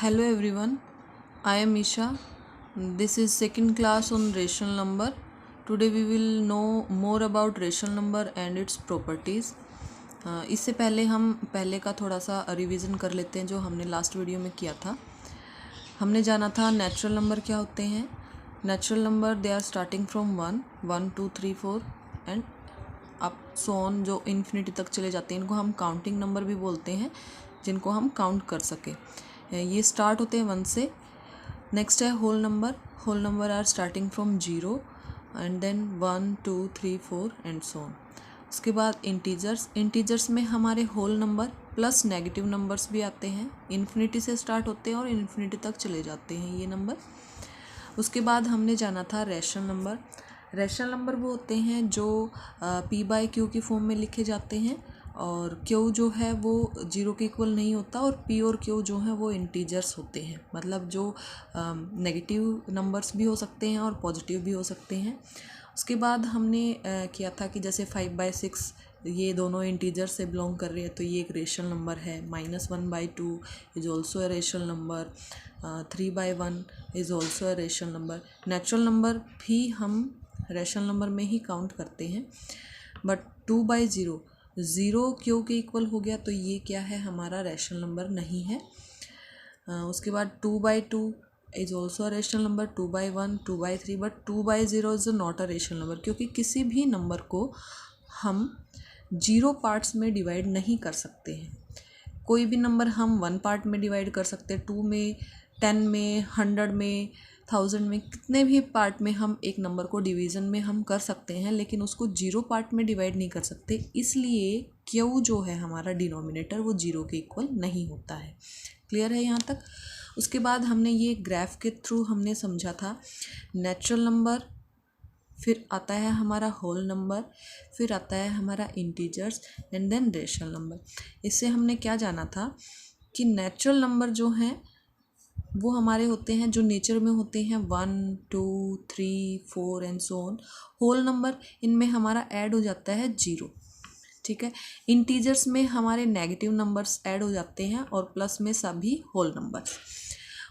Hello everyone, I am Isha. This is second class on rational number. Today we will know more about rational number and its properties. इससे पहले हम पहले का थोड़ा सा revision कर लेते हैं जो हमने लास्ट वीडियो में किया था। हमने जाना था नेचुरल नंबर क्या होते हैं। Natural number they are starting from 1, 2, 3, 4 and up so on, जो इन्फिनिटी तक चले जाते हैं। इनको हम काउंटिंग नंबर भी बोलते हैं, जिनको हम काउंट कर सकें। ये स्टार्ट होते हैं 1 से। नेक्स्ट है whole number. Whole number are starting from 0 and then 1, 2, 3, 4 and so on. उसके बाद इंटीजर्स। इंटीजर्स में हमारे whole number plus negative numbers भी आते हैं। इन्फिनिटी से स्टार्ट होते हैं और इन्फिनिटी तक चले जाते हैं ये नंबर। उसके बाद हमने जाना था रैशनल नंबर। रैशनल नंबर वो होते हैं जो पी बाई क्यू की फॉर्म में लिखे जाते हैं, और क्यू जो है वो 0 के इक्वल नहीं होता, और पी और क्यू जो है वो इंटीजर्स होते हैं। मतलब जो नेगेटिव नंबर्स भी हो सकते हैं और पॉजिटिव भी हो सकते हैं। उसके बाद हमने किया था कि जैसे 5/6 ये दोनों इंटीजर से बिलोंग कर रहे हैं, तो ये एक रेशनल नंबर है। -1/2 is also a rational number. 3/1 is also a rational number. Natural number भी हम रेशनल नंबर में ही काउंट करते हैं। बट 2/0 ज़ीरो क्यू के इक्वल हो गया, तो ये क्या है, हमारा रैशनल नंबर नहीं है। उसके बाद 2/2 is also a rational number. 2/1, 2/3, but 2/0 is not a rational number, क्योंकि किसी भी नंबर को हम 0 पार्ट्स में डिवाइड नहीं कर सकते हैं। कोई भी नंबर हम 1 पार्ट में डिवाइड कर सकते हैं, 2 में, 10 में, 100 में, 1000 में, कितने भी पार्ट में हम एक नंबर को डिवीज़न में हम कर सकते हैं, लेकिन उसको 0 पार्ट में डिवाइड नहीं कर सकते। इसलिए क्यू जो है हमारा डिनोमिनेटर वो 0 के इक्वल नहीं होता है। क्लियर है यहाँ तक। उसके बाद हमने ये ग्राफ के थ्रू हमने समझा था नेचुरल नंबर, फिर आता है हमारा होल नंबर, फिर आता है हमारा integers and then rational number. इससे हमने क्या जाना था कि नेचुरल नंबर जो हैं वो हमारे होते हैं जो नेचर में होते हैं 1, 2, 3, 4 and so on. Whole number इनमें हमारा ऐड हो जाता है 0। ठीक है। इंटीजर्स में हमारे नेगेटिव नंबर्स ऐड हो जाते हैं और प्लस में सभी होल नंबर्स।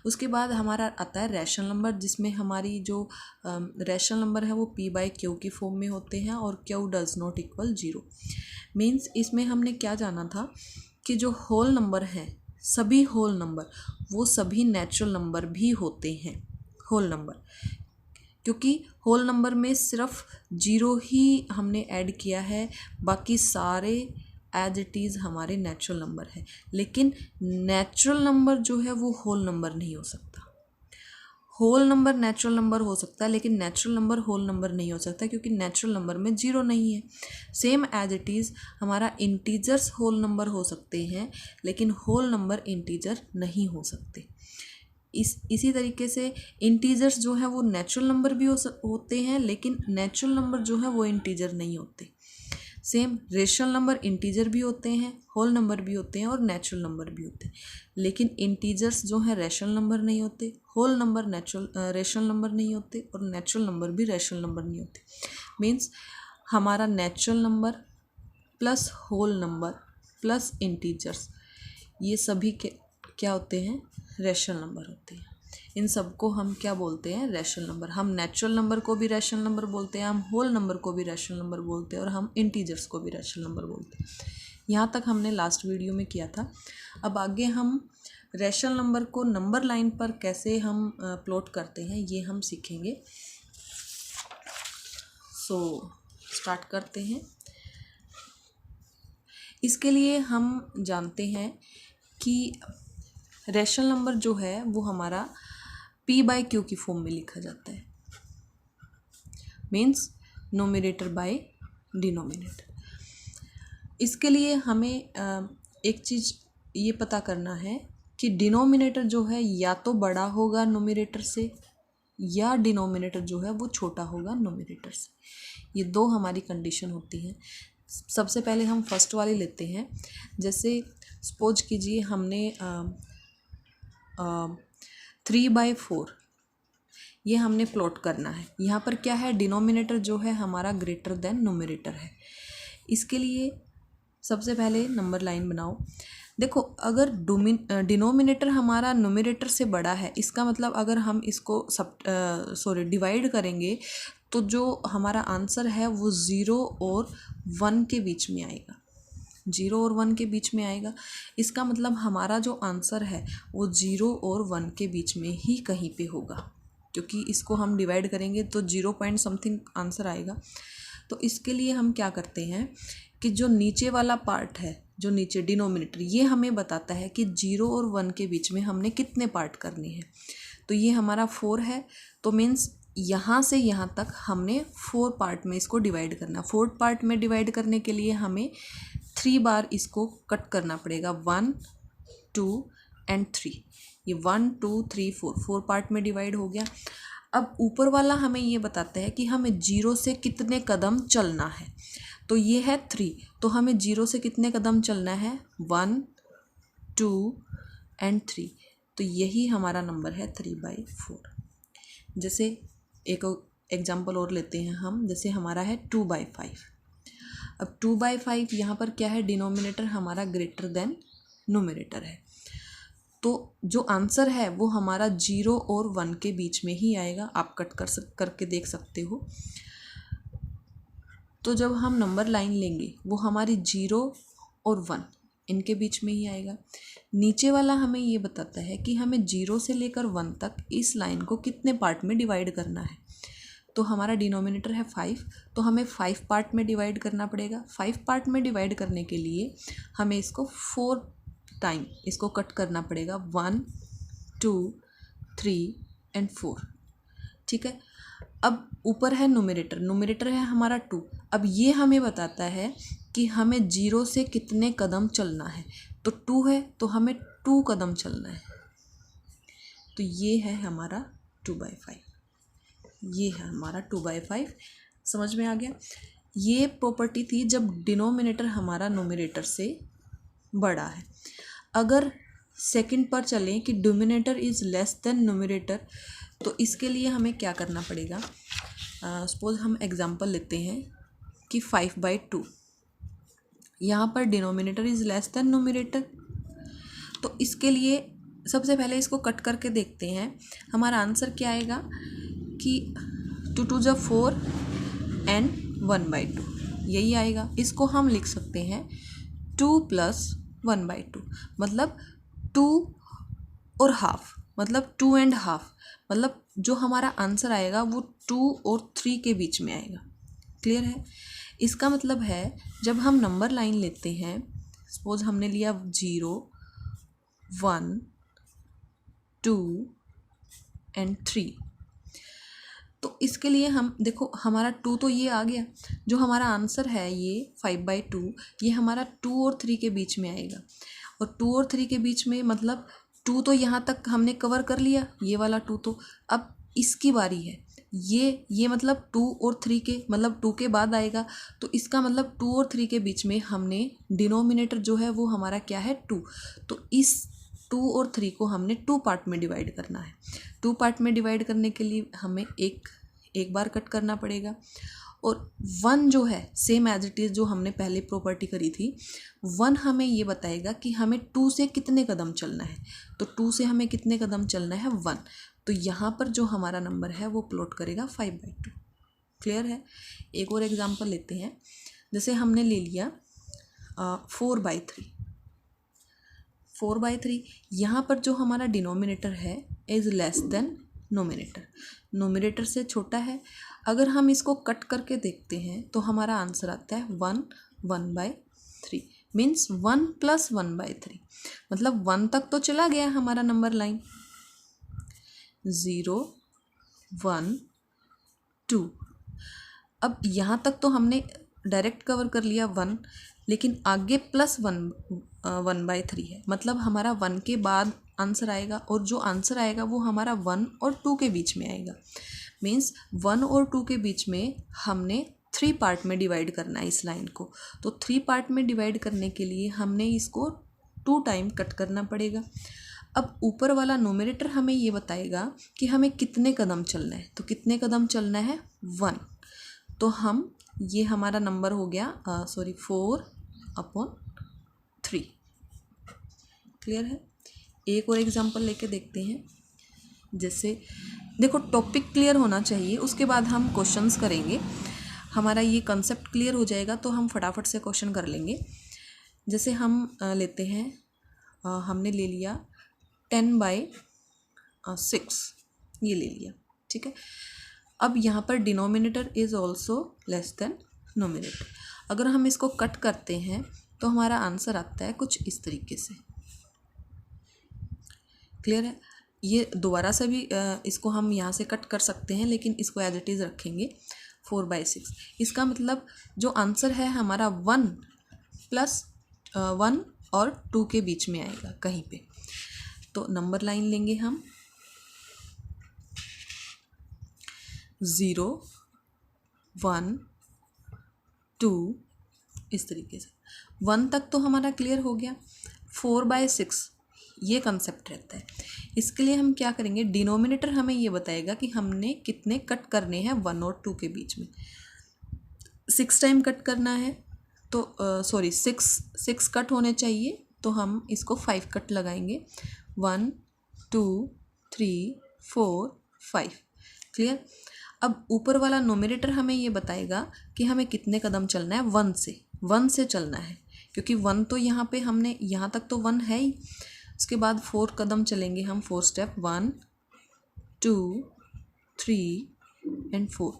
उसके बाद हमारा आता है रैशनल नंबर, जिसमें हमारी जो रैशनल नंबर है वो पी बाई क्यू की फॉर्म में होते हैं और Q does not equal 0। Means इसमें हमने क्या जाना था कि जो होल नंबर हैं, सभी होल नंबर वो सभी नेचुरल नंबर भी होते हैं। होल नंबर, क्योंकि होल नंबर में सिर्फ 0 ही हमने ऐड किया है, बाकी सारे एज इट इज़ हमारे नेचुरल नंबर है। लेकिन नेचुरल नंबर जो है वो होल नंबर नहीं हो सकता। होल नंबर नेचुरल नंबर हो सकता है, लेकिन नेचुरल नंबर होल नंबर नहीं हो सकता, क्योंकि नेचुरल नंबर में 0 नहीं है। सेम एज इट इज़ हमारा इंटीजर्स होल नंबर हो सकते हैं, लेकिन होल नंबर इंटीजर नहीं हो सकते। इसी तरीके से इंटीजर्स जो है वो नेचुरल नंबर भी होते हैं, लेकिन नेचुरल नंबर जो है वो इंटीजर नहीं होते। सेम रेशनल नंबर इंटीजर भी होते हैं, होल नंबर भी होते हैं और नेचुरल नंबर भी होते हैं, लेकिन इंटीजर्स जो है रेशनल नंबर नहीं होते, होल नंबर रेशनल नंबर नहीं होते, और नेचुरल नंबर भी रेशनल नंबर नहीं होते। मीन्स हमारा natural number plus whole number plus integers, ये सभी क्या होते हैं, रैशनल नंबर होते हैं। इन सबको हम क्या बोलते हैं, रैशनल नंबर। हम नेचुरल नंबर को भी रैशनल नंबर बोलते हैं, हम होल नंबर को भी रैशनल नंबर बोलते हैं, और हम इंटीजर्स को भी रैशनल नंबर बोलते हैं। यहाँ तक हमने लास्ट वीडियो में किया था। अब आगे हम रैशनल नंबर को नंबर लाइन पर कैसे हम प्लॉट करते हैं ये हम सीखेंगे। सो स्टार्ट करते हैं। इसके लिए हम जानते हैं कि रैशनल नंबर जो है वो हमारा पी बाई क्यू की फॉर्म में लिखा जाता है। Means nominator by denominator. इसके लिए हमें एक चीज़ ये पता करना है कि डिनोमिनेटर जो है या तो बड़ा होगा नोमिनेटर से, या डिनोमिनेटर जो है वो छोटा होगा नोमिनेटर से। ये दो हमारी कंडीशन होती हैं। सबसे पहले हम फर्स्ट वाली लेते हैं। जैसे सपोज कीजिए हमने 3/4 ये हमने प्लॉट करना है। यहाँ पर क्या है, डिनोमिनेटर जो है हमारा ग्रेटर देन नोमिनेटर है। इसके लिए सबसे पहले नंबर लाइन बनाओ। देखो अगर डिनोमिनेटर हमारा न्यूमरेटर से बड़ा है, इसका मतलब अगर हम इसको डिवाइड करेंगे तो जो हमारा आंसर है वो 0 और 1 के बीच में आएगा, 0 और 1 के बीच में आएगा। इसका मतलब हमारा जो आंसर है वो 0 और 1 के बीच में ही कहीं पे होगा, क्योंकि इसको हम डिवाइड करेंगे तो 0 पॉइंट समथिंग आंसर आएगा। तो इसके लिए हम क्या करते हैं कि जो नीचे वाला पार्ट है, जो नीचे डिनोमिनेटर, ये हमें बताता है कि 0 और 1 के बीच में हमने कितने पार्ट करने हैं। तो ये हमारा 4 है, तो मीन्स यहाँ से यहाँ तक हमने 4 पार्ट में इसको डिवाइड करना। 4 पार्ट में डिवाइड करने के लिए हमें 3 बार इसको कट करना पड़ेगा, 1 2 एंड 3। ये 1 2 3 4 पार्ट में डिवाइड हो गया। अब ऊपर वाला हमें ये बताता है कि हमें 0 से कितने कदम चलना है। तो ये है 3, तो हमें 0 से कितने कदम चलना है, 1 2 एंड 3। तो यही हमारा नंबर है 3/4। जैसे एक एग्जांपल और लेते हैं हम, जैसे हमारा है 2/5। अब 2/5 यहाँ पर क्या है, डिनोमिनेटर हमारा ग्रेटर देन न्यूमरेटर है, तो जो आंसर है वो हमारा 0 और 1 के बीच में ही आएगा। आप कट करके देख सकते हो। तो जब हम नंबर लाइन लेंगे वो हमारी 0 और 1 इनके बीच में ही आएगा। नीचे वाला हमें ये बताता है कि हमें 0 से लेकर 1 तक इस लाइन को कितने पार्ट में डिवाइड करना है। तो हमारा डिनोमिनेटर है 5, तो हमें 5 पार्ट में डिवाइड करना पड़ेगा। 5 पार्ट में डिवाइड करने के लिए हमें इसको 4 टाइम इसको कट करना पड़ेगा, 1 2 3 एंड 4। ठीक है। अब ऊपर है न्यूमरेटर है हमारा 2। अब ये हमें बताता है कि हमें 0 से कितने कदम चलना है। तो 2 है तो हमें 2 कदम चलना है। तो ये है हमारा 2/5। ये है हमारा 2/5। समझ में आ गया। ये प्रॉपर्टी थी जब डिनोमिनेटर हमारा न्यूमरेटर से बड़ा है। अगर सेकंड पर चलें कि denominator is less than numerator, तो इसके लिए हमें क्या करना पड़ेगा। सपोज हम एग्जांपल लेते हैं कि 5/2। यहाँ पर denominator is less than numerator, तो इसके लिए सबसे पहले इसको कट करके देखते हैं। हमारा आंसर क्या आएगा कि 2 2 जा 4 एंड 1/2, यही आएगा। इसको हम लिख सकते हैं 2 + 1/2, मतलब 2 और हाफ, मतलब 2 एंड हाफ, मतलब जो हमारा आंसर आएगा वो 2 और 3 के बीच में आएगा। क्लियर है। इसका मतलब है जब हम नंबर लाइन लेते हैं, सपोज हमने लिया 0 1 2 एंड 3, तो इसके लिए हम देखो हमारा 2 तो ये आ गया। जो हमारा आंसर है ये 5/2, ये हमारा 2 और 3 के बीच में आएगा। और 2 और 3 के बीच में मतलब 2 तो यहाँ तक हमने कवर कर लिया, ये वाला 2। तो अब इसकी बारी है, ये मतलब 2 और 3 के मतलब 2 के बाद आएगा। तो इसका मतलब 2 और 3 के बीच में हमने डिनोमिनेटर जो है वो हमारा क्या है, 2। तो इस 2 और 3 को हमने 2 पार्ट में डिवाइड करना है। 2 पार्ट में डिवाइड करने के लिए हमें एक बार कट करना पड़ेगा। और 1 जो है सेम एज इट इज़ जो हमने पहले प्रॉपर्टी करी थी, 1 हमें ये बताएगा कि हमें 2 से कितने कदम चलना है। तो 2 से हमें कितने कदम चलना है, 1। तो यहाँ पर जो हमारा नंबर है वो प्लॉट करेगा 5/2। क्लियर है। एक और एग्जांपल लेते हैं। जैसे हमने ले लिया 4/3। 4/3 यहाँ पर जो हमारा डिनोमिनेटर है is less than nominator, nominator से छोटा है। अगर हम इसको कट करके देखते हैं तो हमारा आंसर आता है 1/3, मीन्स 1 + 1/3, मतलब 1 तक तो चला गया हमारा नंबर लाइन। 0 1 2, अब यहाँ तक तो हमने डायरेक्ट कवर कर लिया 1, लेकिन आगे +1/3 है, मतलब हमारा 1 के बाद आंसर आएगा। और जो आंसर आएगा वो हमारा 1 और 2 के बीच में आएगा। मीन्स 1 और 2 के बीच में हमने 3 पार्ट में डिवाइड करना है इस लाइन को। तो 3 पार्ट में डिवाइड करने के लिए हमने इसको 2 टाइम कट करना पड़ेगा। अब ऊपर वाला न्यूमरेटर हमें ये बताएगा कि हमें कितने कदम चलना है। तो कितने कदम चलना है, 1। तो हम ये हमारा नंबर हो गया 4/3। क्लियर है। एक और एग्जांपल लेके देखते हैं। जैसे देखो, टॉपिक क्लियर होना चाहिए, उसके बाद हम क्वेश्चंस करेंगे। हमारा ये कंसेप्ट क्लियर हो जाएगा तो हम फटाफट से क्वेश्चन कर लेंगे। जैसे हम लेते हैं, हमने ले लिया 10/6, ये ले लिया, ठीक है। अब यहाँ पर denominator is also less than nominator. अगर हम इसको कट करते हैं तो हमारा आंसर आता है कुछ इस तरीके से। क्लियर है। ये दोबारा से भी इसको हम यहाँ से कट कर सकते हैं, लेकिन इसको एज इट इज़ रखेंगे 4/6। इसका मतलब जो आंसर है हमारा 1 + 1 और 2 के बीच में आएगा कहीं पे। तो नंबर लाइन लेंगे हम 0, 1, 2, इस तरीके से। 1 तक तो हमारा क्लियर हो गया। 4/6 ये कंसेप्ट रहता है। इसके लिए हम क्या करेंगे, डिनोमिनेटर हमें ये बताएगा कि हमने कितने कट करने हैं 1 और 2 के बीच में। 6 टाइम कट करना है तो 6 कट होने चाहिए, तो हम इसको 5 कट लगाएंगे। 1, 2, 3, 4, 5। क्लियर। अब ऊपर वाला नोमिनेटर हमें ये बताएगा कि हमें कितने कदम चलना है। 1 से चलना है, क्योंकि 1 तो यहाँ पे हमने, यहाँ तक तो 1 है ही। उसके बाद 4 कदम चलेंगे हम, 4 स्टेप, 1, 2, 3 एंड 4।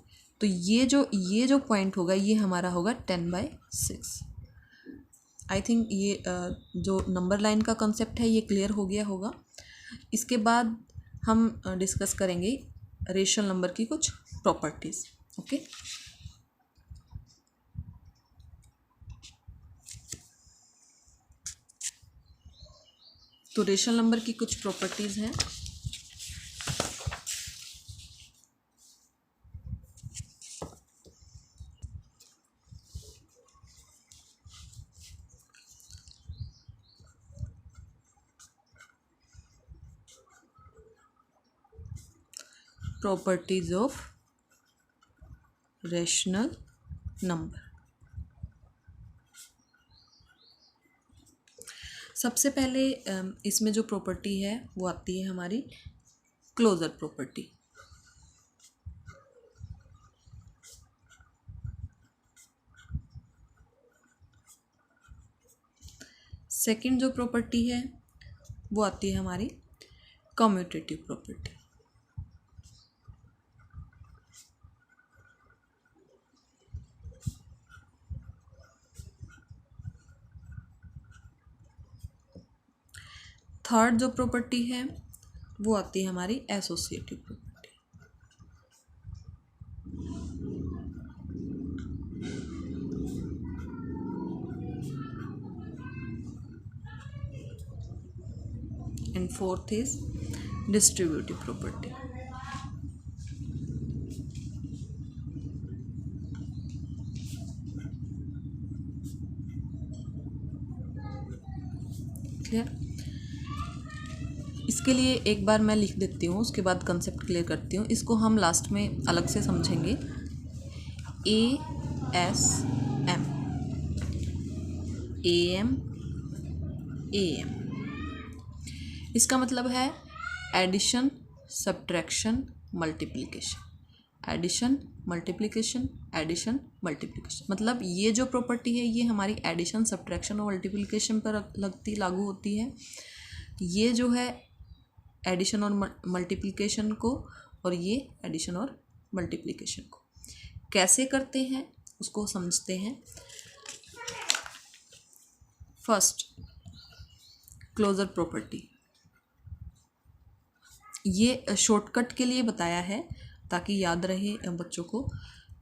तो ये जो पॉइंट होगा ये हमारा होगा 10/6। आई थिंक ये जो नंबर लाइन का कंसेप्ट है ये क्लियर हो गया होगा। इसके बाद हम डिस्कस करेंगे रेशनल नंबर की कुछ प्रॉपर्टीज़। ओके, तो रेशनल नंबर की कुछ प्रॉपर्टीज़ हैं। Properties of rational number. सबसे पहले इसमें जो प्रॉपर्टी है वो आती है हमारी क्लोजर प्रॉपर्टी। सेकंड जो प्रॉपर्टी है वो आती है हमारी कम्यूटेटिव प्रॉपर्टी। थर्ड जो प्रॉपर्टी है वो आती है हमारी associative property. And fourth is distributive property. Clear. इसके लिए एक बार मैं लिख देती हूँ, उसके बाद कंसेप्ट क्लियर करती हूँ। इसको हम लास्ट में अलग से समझेंगे। ASM, AM, AM। इसका मतलब है addition, subtraction, multiplication. Addition, multiplication, addition, multiplication. मतलब ये जो प्रॉपर्टी है ये हमारी एडिशन, सब्ट्रैक्शन और मल्टीप्लिकेशन पर लागू होती है। ये जो है एडिशन और मल्टीप्लिकेशन को, और ये एडिशन और मल्टीप्लिकेशन को कैसे करते हैं उसको समझते हैं। First, closure property. ये शॉर्टकट के लिए बताया है ताकि याद रहे बच्चों को,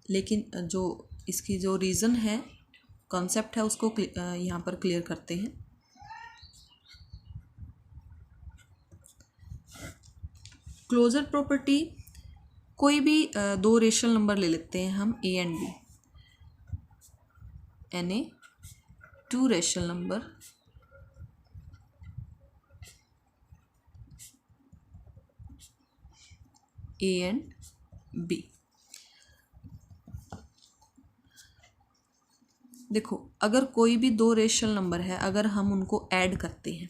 लेकिन जो इसकी जो रीज़न है, कॉन्सेप्ट है, उसको यहाँ पर क्लियर करते हैं। क्लोजर प्रॉपर्टी, कोई भी दो रेशनल नंबर ले लेते हैं हम, A एंड B, यानी 2 rational number A and B। देखो, अगर कोई भी दो रेशनल नंबर है, अगर हम उनको ऐड करते हैं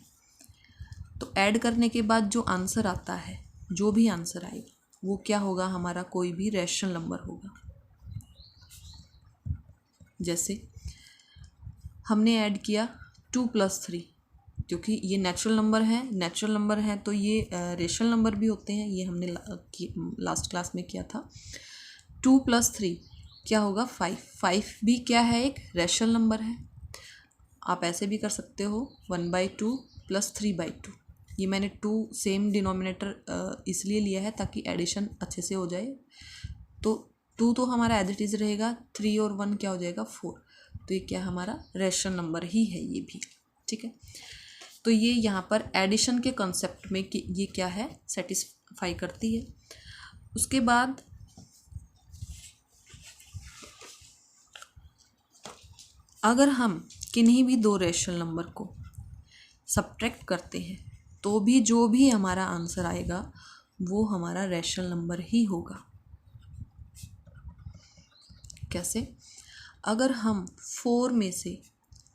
ऐड करने के बाद जो आंसर आता है, जो भी आंसर आएगा वो क्या होगा, हमारा कोई भी रैशनल नंबर होगा। जैसे हमने ऐड किया 2 + 3, क्योंकि ये नेचुरल नंबर है तो ये रेशनल नंबर भी होते हैं, ये हमने लास्ट क्लास में किया था। 2 + 3 क्या होगा, 5 भी क्या है, एक रैशनल नंबर है। आप ऐसे भी कर सकते हो 1/2 + 3/2। ये मैंने 2 सेम डिनोमिनेटर इसलिए लिया है ताकि एडिशन अच्छे से हो जाए। तो 2 तो हमारा एज इट इज़ रहेगा, 3 और 1 क्या हो जाएगा, 4। तो ये क्या हमारा रैशनल नंबर ही है ये भी, ठीक है। तो ये यहाँ पर एडिशन के कॉन्सेप्ट में कि ये क्या है, सेटिस्फाई करती है। उसके बाद अगर हम किन्हीं भी दो रैशनल नंबर को सब्ट्रैक्ट करते हैं तो भी जो भी हमारा आंसर आएगा वो हमारा रैशनल नंबर ही होगा। कैसे, अगर हम 4 में से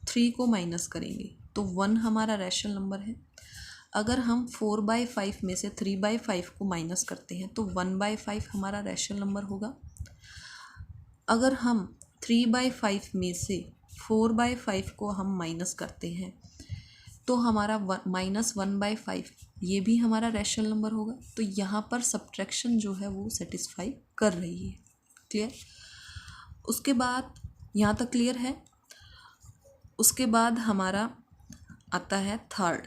3 को माइनस करेंगे तो 1 हमारा रैशनल नंबर है। अगर हम 4/5 में से 3/5 को माइनस करते हैं तो 1/5 हमारा रैशनल नंबर होगा। अगर हम 3/5 में से 4/5 को हम माइनस करते हैं तो हमारा -1/5 ये भी हमारा रैशनल नंबर होगा। तो यहाँ पर सब्ट्रैक्शन जो है वो सेटिस्फाई कर रही है। क्लियर, उसके बाद यहाँ तक क्लियर है। उसके बाद हमारा आता है थर्ड,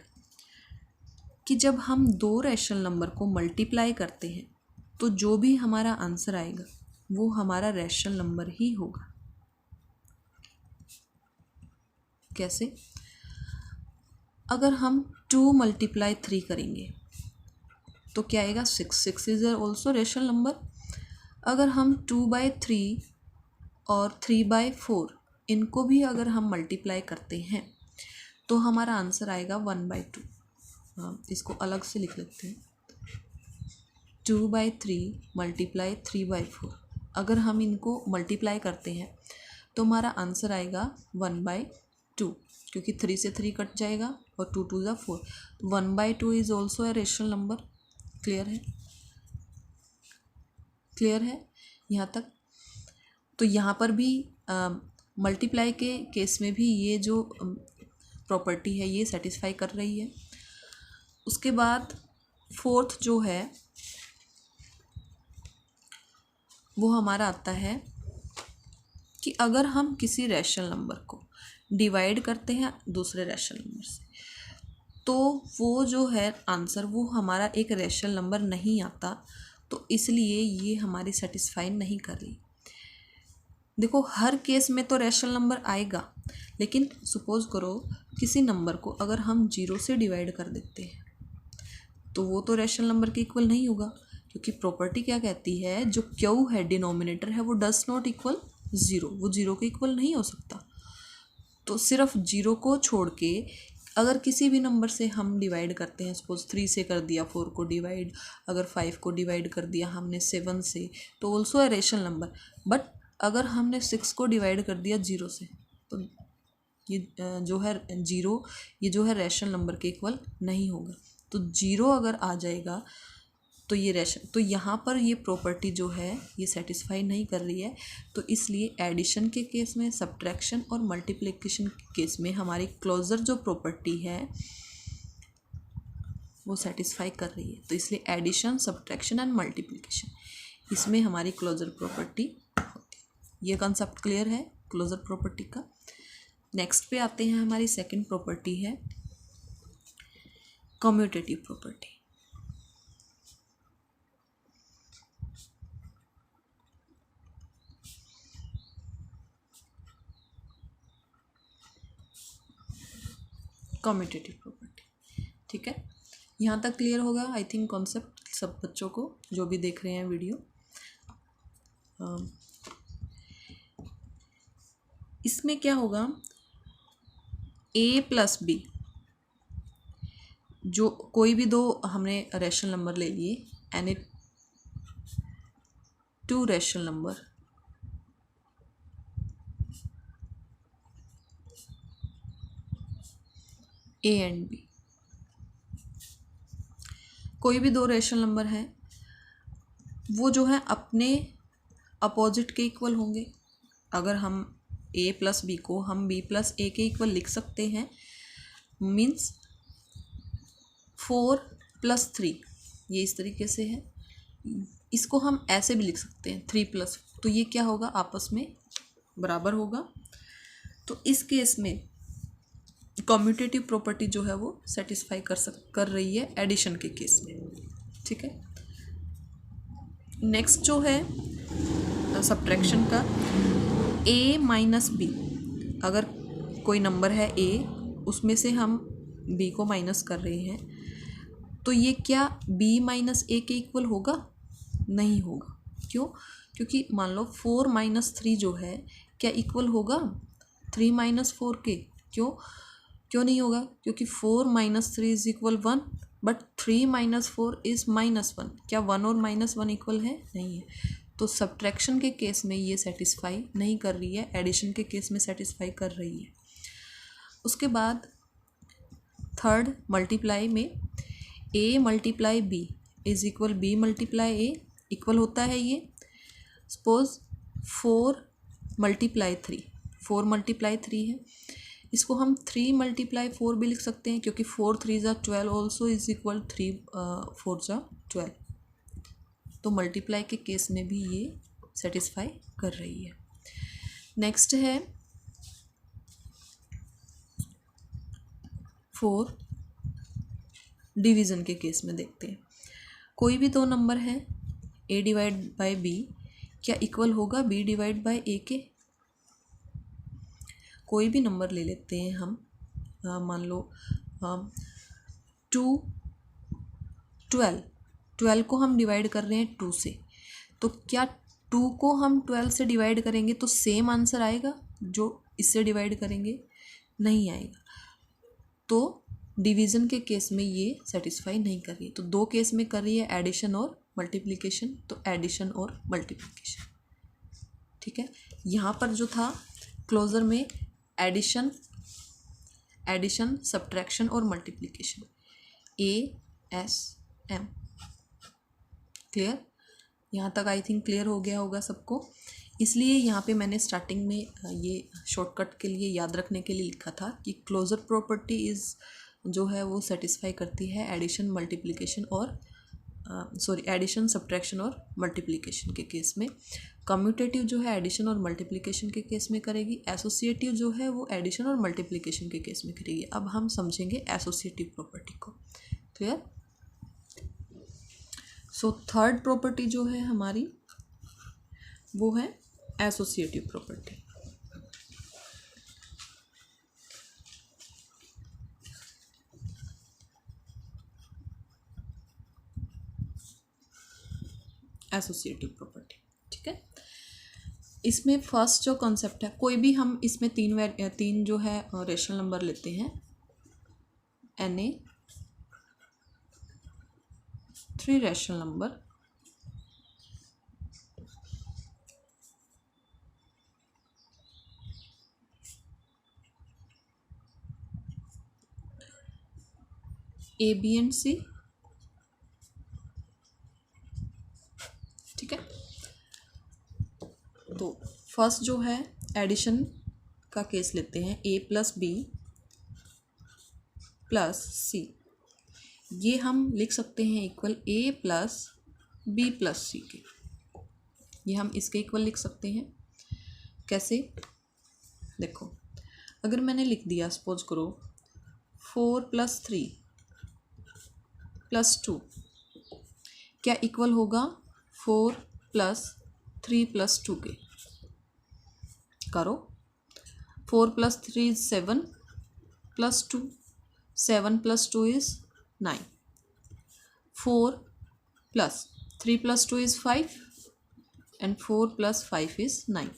कि जब हम दो रैशनल नंबर को मल्टीप्लाई करते हैं तो जो भी हमारा आंसर आएगा वो हमारा रैशनल नंबर ही होगा। कैसे, अगर हम 2 × 3 करेंगे तो क्या आएगा, 6 इज ऑल्सो रैशनल नंबर। अगर हम 2/3 और 3/4 इनको भी अगर हम मल्टीप्लाई करते हैं तो हमारा आंसर आएगा 1/2। इसको अलग से लिख लेते हैं, 2/3 × 3/4। अगर हम इनको मल्टीप्लाई करते हैं तो हमारा आंसर आएगा 1/2, क्योंकि 3 से 3 कट जाएगा और 2 2 ज़ा 4। 1/2 is also a rational number. Clear है, क्लियर है यहाँ तक। तो यहाँ पर भी मल्टीप्लाई के केस में भी ये जो प्रॉपर्टी है ये सेटिस्फाई कर रही है। उसके बाद फोर्थ जो है वो हमारा आता है कि अगर हम किसी रैशनल नंबर को डिवाइड करते हैं दूसरे रैशनल नंबर से तो वो जो है आंसर वो हमारा एक रैशनल नंबर नहीं आता, तो इसलिए ये हमारी सेटिस्फाई नहीं कर रही। देखो हर केस में तो रैशनल नंबर आएगा, लेकिन सपोज करो किसी नंबर को अगर हम 0 से डिवाइड कर देते हैं तो वो तो रैशनल नंबर के इक्वल नहीं होगा, क्योंकि प्रॉपर्टी क्या कहती है, जो क्यू है डिनोमिनेटर है वो डज नॉट इक्वल 0, वो 0 के इक्वल नहीं हो सकता। तो सिर्फ 0 को छोड़ के अगर किसी भी नंबर से हम डिवाइड करते हैं, सपोज 3 से कर दिया 4 को डिवाइड, अगर 5 को डिवाइड कर दिया हमने 7 से, तो ऑल्सो है रैशनल नंबर। बट अगर हमने 6 को डिवाइड कर दिया 0 से तो ये जो है 0, ये जो है रैशनल नंबर के इक्वल नहीं होगा। तो 0 अगर आ जाएगा तो ये रैशनल, तो यहाँ पर ये प्रॉपर्टी जो है ये सेटिस्फाई नहीं कर रही है। तो इसलिए एडिशन के केस में, सब्ट्रैक्शन और मल्टीप्लिकेशन के केस में हमारी क्लोजर जो प्रॉपर्टी है वो सेटिस्फाई कर रही है। तो इसलिए एडिशन, सब्ट्रैक्शन एंड मल्टीप्लिकेशन इसमें हमारी क्लोजर प्रॉपर्टी होती है। ये कॉन्सेप्ट क्लियर है क्लोजर प्रॉपर्टी का। नेक्स्ट पे आते हैं, हमारी सेकंड प्रॉपर्टी है कम्यूटेटिव प्रॉपर्टी। कम्यूटेटिव प्रॉपर्टी, ठीक है। यहाँ तक क्लियर होगा आई थिंक कॉन्सेप्ट सब बच्चों को जो भी देख रहे हैं वीडियो। इसमें क्या होगा, a + b, जो कोई भी दो हमने रैशनल नंबर ले लिए, any 2 rational number a and b, कोई भी दो रेशनल नंबर हैं वो जो है अपने अपोजिट के इक्वल होंगे। अगर हम a प्लस बी को हम b प्लस ए के इक्वल लिख सकते हैं, मीन्स 4 प्लस 3, ये इस तरीके से है। इसको हम ऐसे भी लिख सकते हैं 3 प्लस, तो ये क्या होगा, आपस में बराबर होगा। तो इस केस में कम्यूटेटिव प्रॉपर्टी जो है वो सेटिस्फाई कर रही है एडिशन के केस में। ठीक है, नेक्स्ट जो है सब्ट्रैक्शन का, a माइनस बी। अगर कोई नंबर है a, उसमें से हम b को माइनस कर रहे हैं, तो ये क्या b माइनस a के इक्वल होगा? नहीं होगा। क्यों? क्योंकि मान लो 4 माइनस 3 जो है क्या इक्वल होगा 3 माइनस 4 के? क्यों नहीं होगा? क्योंकि 4 minus 3 is equal 1, but 3 minus 4 is -1। क्या 1 और -1 इक्वल है? नहीं है। तो सब्ट्रैक्शन के केस में ये सेटिस्फाई नहीं कर रही है, एडिशन के केस में सेटिस्फाई कर रही है। उसके बाद थर्ड मल्टीप्लाई में a multiply b is equal b multiply a, equal होता है ये। सपोज 4 मल्टीप्लाई 3, 4 मल्टीप्लाई 3 है, इसको हम 3 मल्टीप्लाई 4 भी लिख सकते हैं, क्योंकि 4 3 ज़ा 12 ऑल्सो इज इक्वल 3 4 ज़ा 12। तो मल्टीप्लाई के केस में भी ये सेटिस्फाई कर रही है। नेक्स्ट है 4 डिवीज़न के केस में देखते हैं। कोई भी दो नंबर है a डिवाइड बाय b, क्या इक्वल होगा b डिवाइड बाय a के? कोई भी नंबर ले लेते हैं हम, मान लो 2 12 को हम डिवाइड कर रहे हैं 2 से, तो क्या 2 को हम 12 से डिवाइड करेंगे तो सेम आंसर आएगा जो इससे डिवाइड करेंगे? नहीं आएगा। तो डिवीज़न के केस में ये सेटिस्फाई नहीं कर रही है। तो दो केस में कर रही है, एडिशन और मल्टीप्लिकेशन, तो एडिशन और मल्टीप्लिकेशन। ठीक है, यहाँ पर जो था क्लोजर में एडिशन सब्ट्रैक्शन और मल्टीप्लिकेशन, ASM। क्लियर? यहाँ तक आई थिंक क्लियर हो गया होगा सबको। इसलिए यहाँ पे मैंने स्टार्टिंग में ये शॉर्टकट के लिए याद रखने के लिए लिखा था कि क्लोजर प्रॉपर्टी इज़ जो है वो सेटिस्फाई करती है एडिशन मल्टीप्लिकेशन और एडिशन सब्ट्रैक्शन और मल्टीप्लिकेशन के केस में। कम्यूटेटिव जो है एडिशन और मल्टीप्लिकेशन के केस में करेगी, एसोसिएटिव जो है वो एडिशन और मल्टीप्लिकेशन के केस में करेगी। अब हम समझेंगे एसोसिएटिव प्रॉपर्टी को। क्लियर? सो थर्ड प्रॉपर्टी जो है हमारी वो है एसोसिएटिव प्रॉपर्टी। एसोसिएटिव प्रॉपर्टी, ठीक है। इसमें फर्स्ट जो कॉन्सेप्ट है, कोई भी हम इसमें तीन जो है रेशनल नंबर लेते हैं, NA 3 rational number, A B and C। ठीक है, तो फर्स्ट जो है एडिशन का केस लेते हैं, A plus B plus C. ये हम लिख सकते हैं equal A plus B plus C के। ये हम इसके इक्वल लिख सकते हैं। कैसे? देखो, अगर मैंने लिख दिया, सपोज करो 4 प्लस 3 प्लस 2, क्या इक्वल होगा 4 प्लस 3 प्लस 2 के? करो, 4 plus 3 is 7 plus 2, 7 plus 2 is 9, 4 plus 3 plus 2 is 5 and 4 plus 5 is 9।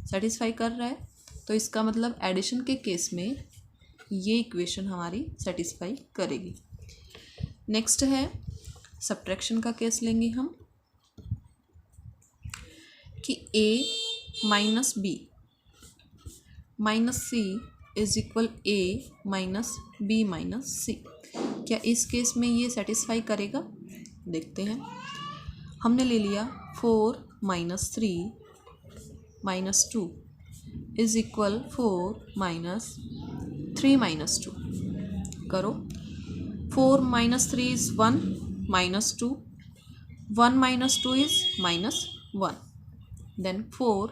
Satisfy कर रहा है। तो इसका मतलब एडिशन के केस में ये इक्वेशन हमारी सेटिस्फाई करेगी। नेक्स्ट है सब्ट्रैक्शन का केस लेंगे हम कि A minus B minus C is equal A minus B minus C. क्या इस केस में ये सेटिस्फाई करेगा? देखते हैं। हमने ले लिया 4 minus 3 minus 2 is equal 4 minus 3 minus 2। करो। 4 minus 3 is 1 minus 2, 1 minus 2 is minus 1. Then 4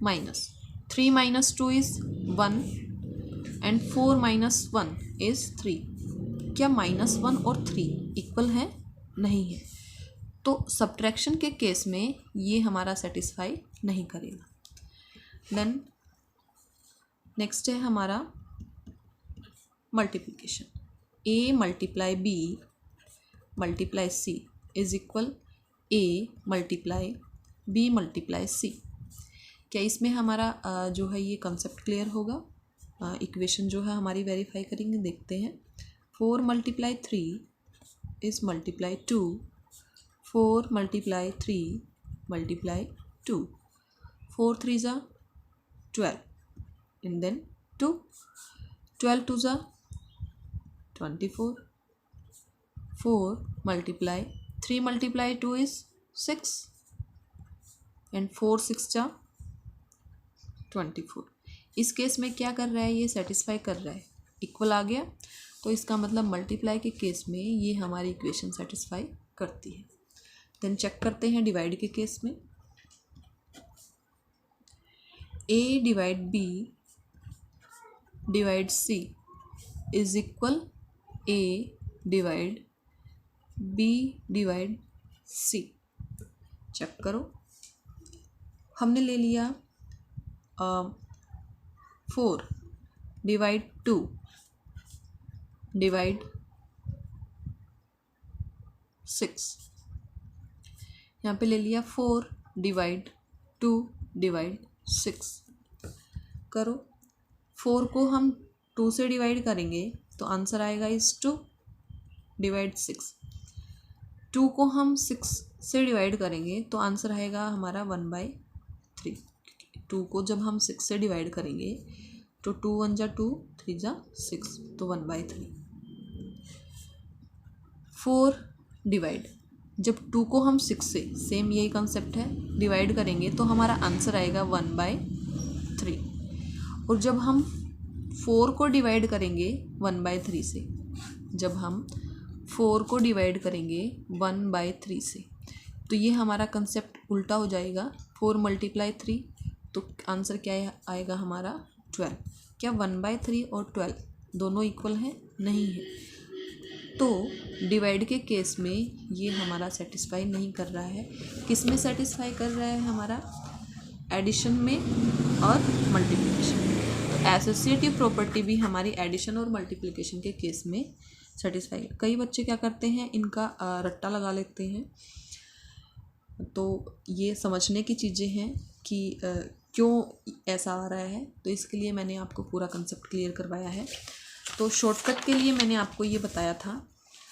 minus 3 minus 2 is 1 and 4 minus 1 is 3. क्या माइनस 1 और 3 इक्वल है? नहीं है। तो सब्ट्रैक्शन के केस में ये हमारा सेटिस्फाई नहीं करेगा। देन नेक्स्ट है हमारा multiplication. a multiply b multiply c is equal a multiply b multiply c। क्या इसमें हमारा जो है ये कंसेप्ट क्लियर होगा? इक्वेशन जो है हमारी वेरीफाई करेंगे, देखते हैं। 4 multiply 3 is multiply 2, 4 multiply 3 multiply 2, 4 3 ज़ा 12 and then 2, 12 2 ज़ा 24, 4 मल्टीप्लाई 3 मल्टीप्लाई 2 इज 6 एंड 4 6 जा 24। इस केस में क्या कर रहा है? ये सेटिस्फाई कर रहा है, इक्वल आ गया। तो इसका मतलब मल्टीप्लाई के केस में ये हमारी इक्वेशन सेटिस्फाई करती है। देन चेक करते हैं डिवाइड के केस में। a divide b divide c is equal a divide b divide c। Check करो। हमने ले लिया 4 डिवाइड 2 डिवाइड 6। यहाँ पे ले लिया 4 डिवाइड 2 डिवाइड 6। करो। 4 को हम 2 से डिवाइड करेंगे तो आंसर आएगा इस 2 डिवाइड 6। 2 को हम 6 से डिवाइड करेंगे तो आंसर आएगा हमारा 1/3। 2 को जब हम 6 से डिवाइड करेंगे तो 2 1 जा 2, 3 जा 6, तो 1/3। 4 डिवाइड, जब 2 को हम 6 से, सेम यही कंसेप्ट है, डिवाइड करेंगे तो हमारा आंसर आएगा 1/3। और जब हम 4 को डिवाइड करेंगे 1/3 से, जब हम 4 को डिवाइड करेंगे 1/3 से, तो ये हमारा कंसेप्ट उल्टा हो जाएगा। 4 मल्टीप्लाई 3, तो आंसर क्या आएगा हमारा 12। क्या 1/3 और 12 दोनों इक्वल हैं? नहीं है। तो डिवाइड के केस में ये हमारा सेटिस्फाई नहीं कर रहा है। किस में सेटिस्फाई कर रहा है? हमारा एडिशन में और मल्टीप्लिकेशन में। तो एसोसिएटिव प्रॉपर्टी भी हमारी एडिशन और मल्टीप्लिकेशन के केस में सेटिस्फाई। कई बच्चे क्या करते हैं, इनका रट्टा लगा लेते हैं। तो ये समझने की चीज़ें हैं कि क्यों ऐसा आ रहा है। तो इसके लिए मैंने आपको पूरा कंसेप्ट क्लियर करवाया है। तो शॉर्टकट के लिए मैंने आपको ये बताया था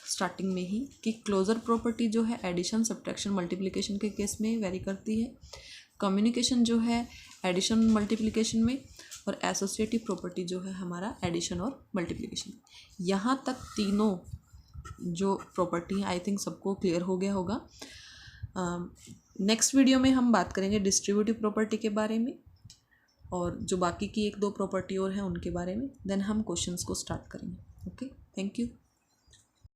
स्टार्टिंग में ही कि क्लोजर प्रॉपर्टी जो है एडिशन सब्ट्रैक्शन मल्टीप्लिकेशन के केस में वेरी करती है, कम्युनिकेशन जो है एडिशन मल्टीप्लिकेशन में, और एसोसिएटिव प्रॉपर्टी जो है हमारा एडिशन और मल्टीप्लिकेशन। यहाँ तक तीनों जो प्रॉपर्टी हैं आई थिंक सबको क्लियर हो गया होगा। नेक्स्ट वीडियो में हम बात करेंगे डिस्ट्रीब्यूटिव प्रॉपर्टी के बारे में, और जो बाकी की 1-2 प्रॉपर्टी और हैं उनके बारे में। देन हम क्वेश्चंस को स्टार्ट करेंगे। Okay, thank you.